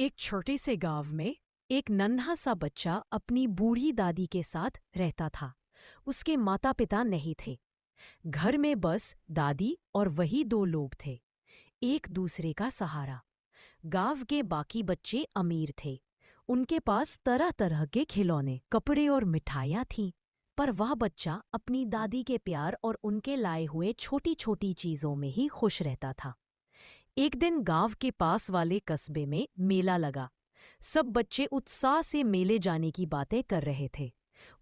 एक छोटे से गांव में एक नन्हा सा बच्चा अपनी बूढ़ी दादी के साथ रहता था। उसके माता पिता नहीं थे। घर में बस दादी और वही दो लोग थे, एक दूसरे का सहारा। गांव के बाकी बच्चे अमीर थे। उनके पास तरह तरह के खिलौने, कपड़े और मिठाइयाँ थीं। पर वह बच्चा अपनी दादी के प्यार और उनके लाए हुए छोटी छोटी चीज़ों में ही खुश रहता था। एक दिन गांव के पास वाले कस्बे में मेला लगा। सब बच्चे उत्साह से मेले जाने की बातें कर रहे थे।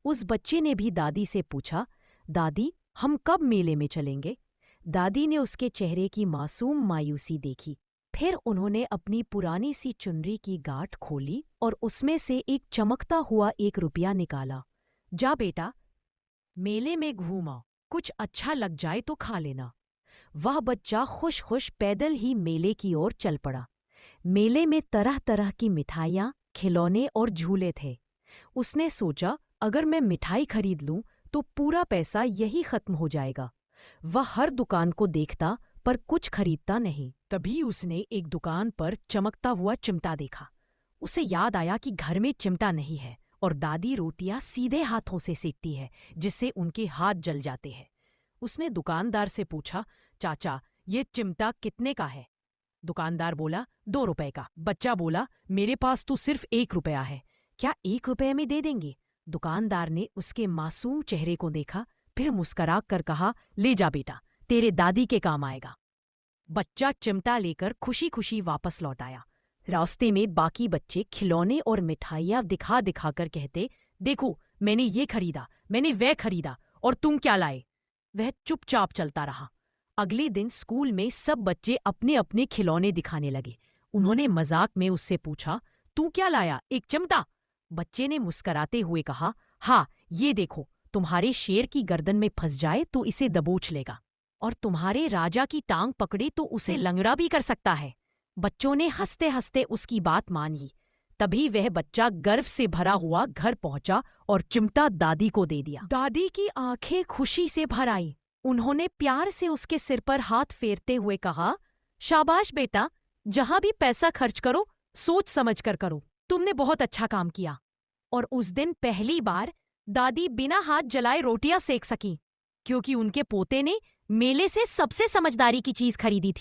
उस बच्चे ने भी दादी से पूछा, दादी, हम कब मेले में चलेंगे? दादी ने उसके चेहरे की मासूम मायूसी देखी। फिर उन्होंने अपनी पुरानी सी चुनरी की गांठ खोली और उसमें से एक चमकता हुआ 1 रुपया निकाला। जा बेटा, मेले में घूम आओ, कुछ अच्छा लग जाए तो खा लेना। वह बच्चा खुश खुश पैदल ही मेले की ओर चल पड़ा। मेले में तरह तरह की मिठाइयाँ, खिलौने और झूले थे। उसने सोचा, अगर मैं मिठाई खरीद लूं तो पूरा पैसा यही खत्म हो जाएगा। वह हर दुकान को देखता पर कुछ खरीदता नहीं। तभी उसने एक दुकान पर चमकता हुआ चिमटा देखा। उसे याद आया कि घर में चिमटा नहीं है और दादी रोटियां सीधे हाथों से सेकती है, जिससे उनके हाथ जल जाते हैं। उसने दुकानदार से पूछा, चाचा, ये चिमटा कितने का है? दुकानदार बोला, 2 रुपए का। बच्चा बोला, मेरे पास तो सिर्फ 1 रुपया है, क्या 1 रुपये में दे देंगे? दुकानदार ने उसके मासूम चेहरे को देखा, फिर मुस्करा कर कहा, ले जा बेटा, तेरे दादी के काम आएगा। बच्चा चिमटा लेकर खुशी खुशी वापस लौट आया। रास्ते में बाकी बच्चे खिलौने और मिठाइयाँ दिखा दिखा कर कहते, देखो, मैंने ये खरीदा, मैंने वह खरीदा, और तुम क्या लाए? वह चुपचाप चलता रहा। अगले दिन स्कूल में सब बच्चे अपने अपने खिलौने दिखाने लगे। उन्होंने मजाक में उससे पूछा, तू क्या लाया, एक चिमटा? बच्चे ने मुस्कराते हुए कहा, हाँ, ये देखो, तुम्हारे शेर की गर्दन में फंस जाए तो इसे दबोच लेगा, और तुम्हारे राजा की टांग पकड़े तो उसे लंगड़ा भी कर सकता है। बच्चों ने हंसते हंसते उसकी बात मान ली। तभी वह बच्चा गर्व से भरा हुआ घर पहुंचा और चिमटा दादी को दे दिया। दादी की आंखें खुशी से भर आई। उन्होंने प्यार से उसके सिर पर हाथ फेरते हुए कहा, शाबाश बेटा, जहां भी पैसा खर्च करो सोच समझ कर करो, तुमने बहुत अच्छा काम किया। और उस दिन पहली बार दादी बिना हाथ जलाए रोटियां सेक सकी, क्योंकि उनके पोते ने मेले से सबसे समझदारी की चीज खरीदी थी।